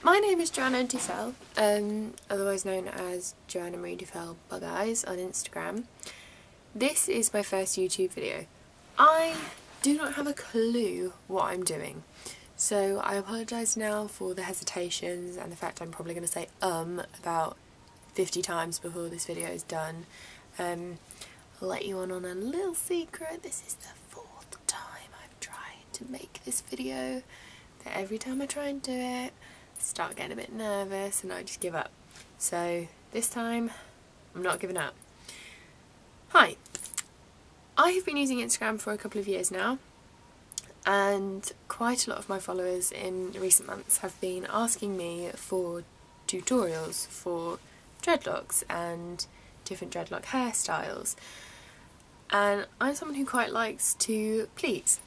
My name is Joanna Dufell, otherwise known as Joanna Marie Dufell Bug Eyes on Instagram. This is my first YouTube video. I do not have a clue what I'm doing, so I apologise now for the hesitations and the fact I'm probably going to say about 50 times before this video is done. I'll let you on a little secret. This is the fourth time I've tried to make this video, but every time I try and do it, I start getting a bit nervous and I just give up. So this time, I'm not giving up. Hi, I have been using Instagram for a couple of years now, and quite a lot of my followers in recent months have been asking me for tutorials for dreadlocks and different dreadlock hairstyles, and I'm someone who quite likes to please,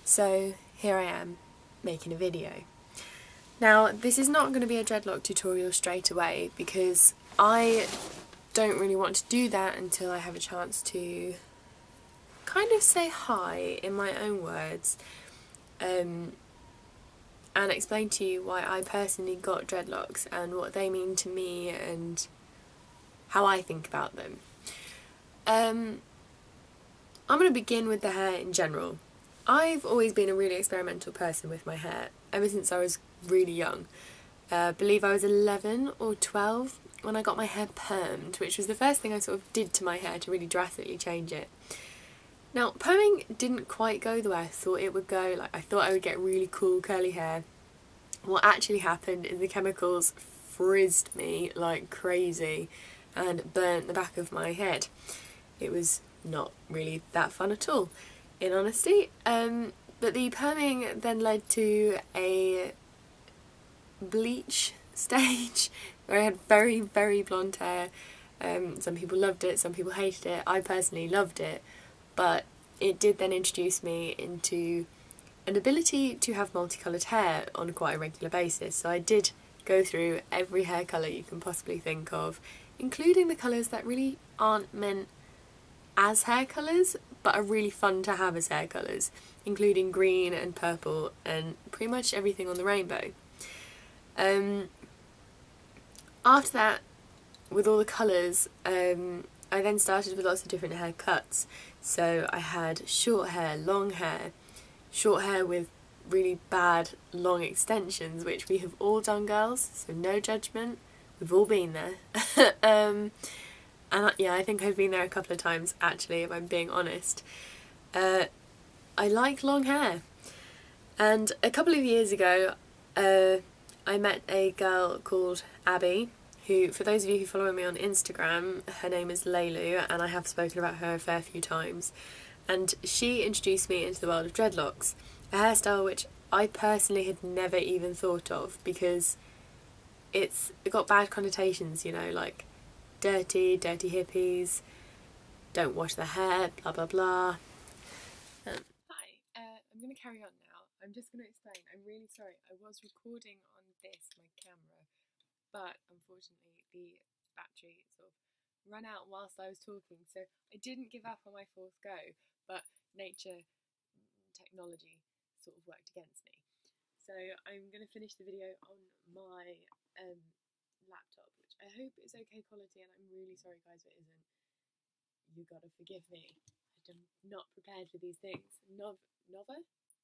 so here I am making a video. Now, this is not going to be a dreadlock tutorial straight away because I don't really want to do that until I have a chance to kind of say hi in my own words, and explain to you why I personally got dreadlocks and what they mean to me and how I think about them. I'm going to begin with the hair in general. I've always been a really experimental person with my hair, ever since I was really young. I believe I was 11 or 12 when I got my hair permed, which was the first thing I sort of did to my hair to really drastically change it. Now, perming didn't quite go the way I thought it would go. Like, I thought I would get really cool curly hair. What actually happened is the chemicals frizzed me like crazy and burnt the back of my head. It was not really that fun at all, in honesty. But the perming then led to a bleach stage where I had very, very blonde hair. Some people loved it, some people hated it. I personally loved it, but it did then introduce me into an ability to have multicoloured hair on quite a regular basis. So I did go through every hair colour you can possibly think of, including the colours that really aren't meant as hair colours but are really fun to have as hair colours, including green and purple and pretty much everything on the rainbow. After that, with all the colours, I then started with lots of different haircuts. So I had short hair, long hair, short hair with really bad long extensions, which we have all done, girls, so no judgment, we've all been there. And yeah, I think I've been there a couple of times actually, if I'm being honest. I like long hair, and a couple of years ago I met a girl called Abby, who, for those of you who follow me on Instagram, her name is Laylu, and I have spoken about her a fair few times, and she introduced me into the world of dreadlocks, a hairstyle which I personally had never even thought of because it got bad connotations, you know, like dirty hippies, don't wash their hair, blah blah blah. Hi, I'm going to carry on now. I'm just going to explain. I'm really sorry. I was recording on my camera, but unfortunately the battery sort of ran out whilst I was talking, so I didn't give up on my fourth go, but nature, technology sort of worked against me. So I'm going to finish the video on my laptop, which I hope is okay quality, and I'm really sorry guys if it isn't. You gotta forgive me. I'm not prepared for these things.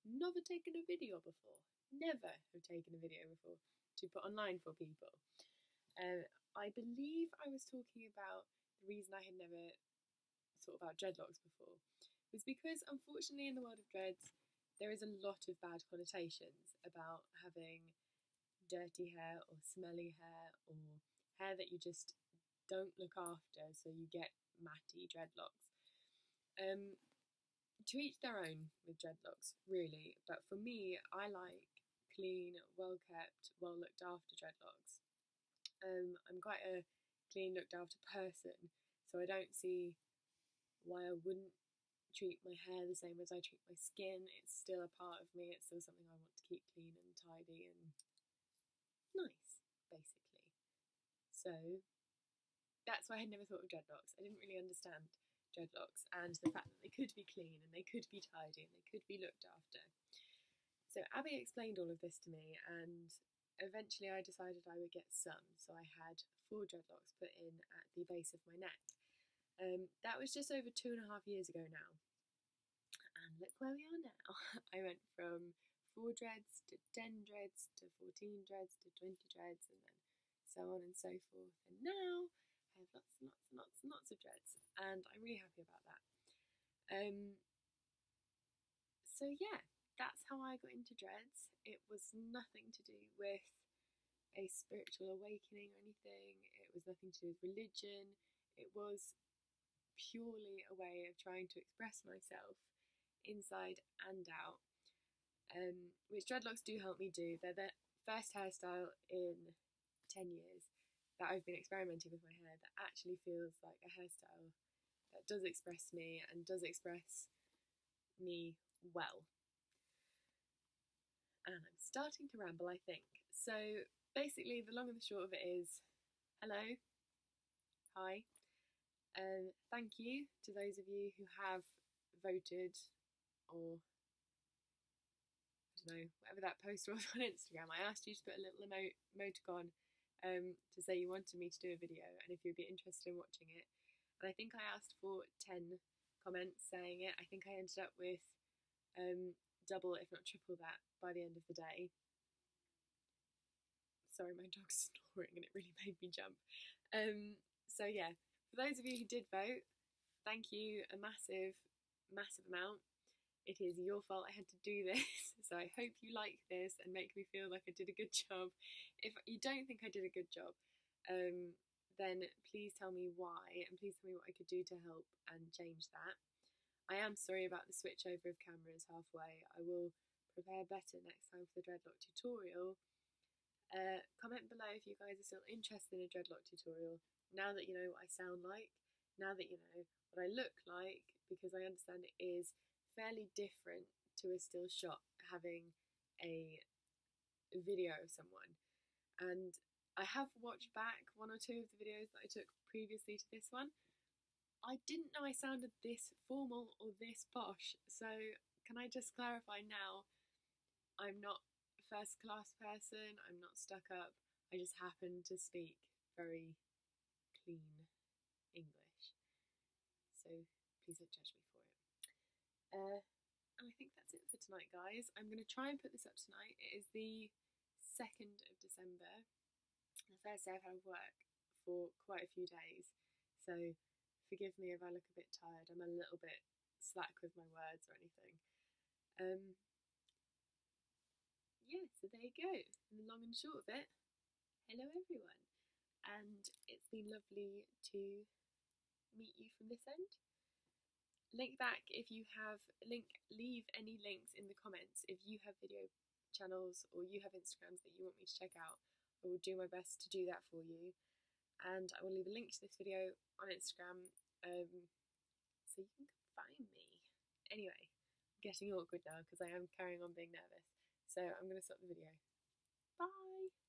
Never taken a video before. Never have taken a video before to put online for people. I believe I was talking about the reason I had never thought about dreadlocks before was because, unfortunately, in the world of dreads, there is a lot of bad connotations about having dirty hair or smelly hair or hair that you just don't look after, so you get matty dreadlocks. To each their own with dreadlocks, really, but for me, I like clean, well kept, well looked after dreadlocks. I'm quite a clean, looked after person, so I don't see why I wouldn't treat my hair the same as I treat my skin. It's still a part of me, it's still something I want to keep clean and tidy and nice, basically. So that's why I had never thought of dreadlocks. I didn't really understand dreadlocks and the fact that they could be clean and they could be tidy and they could be looked after. So Abby explained all of this to me, and eventually I decided I would get some, so I had 4 dreadlocks put in at the base of my neck. That was just over 2.5 years ago now, and look where we are now. I went from 4 dreads to 10 dreads to 14 dreads to 20 dreads, and then so on and so forth, and now I have lots and lots and lots and lots of dreads, and I'm really happy about that. So yeah, that's how I got into dreads. It was nothing to do with a spiritual awakening or anything. It was nothing to do with religion. It was purely a way of trying to express myself inside and out, which dreadlocks do help me do. They're the first hairstyle in 10 years that I've been experimenting with my hair that actually feels like a hairstyle that does express me and does express me well. And I'm starting to ramble, I think. So basically, the long and the short of it is, hello, hi, thank you to those of you who have voted, or I don't know, whatever that post was on Instagram. I asked you to put a little emoticon to say you wanted me to do a video and if you'd be interested in watching it. And I think I asked for 10 comments saying it. I think I ended up with double, if not triple that, by the end of the day. Sorry, my dog's snoring and it really made me jump. So yeah, for those of you who did vote, thank you a massive, massive amount. It is your fault I had to do this, so I hope you like this and make me feel like I did a good job. If you don't think I did a good job, then please tell me why, and please tell me what I could do to help and change that. I am sorry about the switch over of cameras halfway. I will prepare better next time for the dreadlock tutorial. Comment below if you guys are still interested in a dreadlock tutorial, now that you know what I sound like, now that you know what I look like, because I understand it is fairly different to a still shot having a video of someone. And I have watched back 1 or 2 of the videos that I took previously to this one. I didn't know I sounded this formal or this posh, so can I just clarify now, I'm not a first class person, I'm not stuck up, I just happen to speak very clean English. So please don't judge me for it. And I think that's it for tonight, guys. I'm going to try and put this up tonight. It is the 2nd of December, the first day I've had work for quite a few days. So forgive me if I look a bit tired. I'm a little bit slack with my words or anything. Yeah, so there you go. And the long and short of it, hello everyone. And it's been lovely to meet you from this end. Link back if you have, leave any links in the comments if you have video channels or you have Instagrams that you want me to check out. I will do my best to do that for you. And I will leave a link to this video on Instagram so you can come find me. Anyway, I'm getting awkward now because I am carrying on being nervous. So I'm going to stop the video. Bye!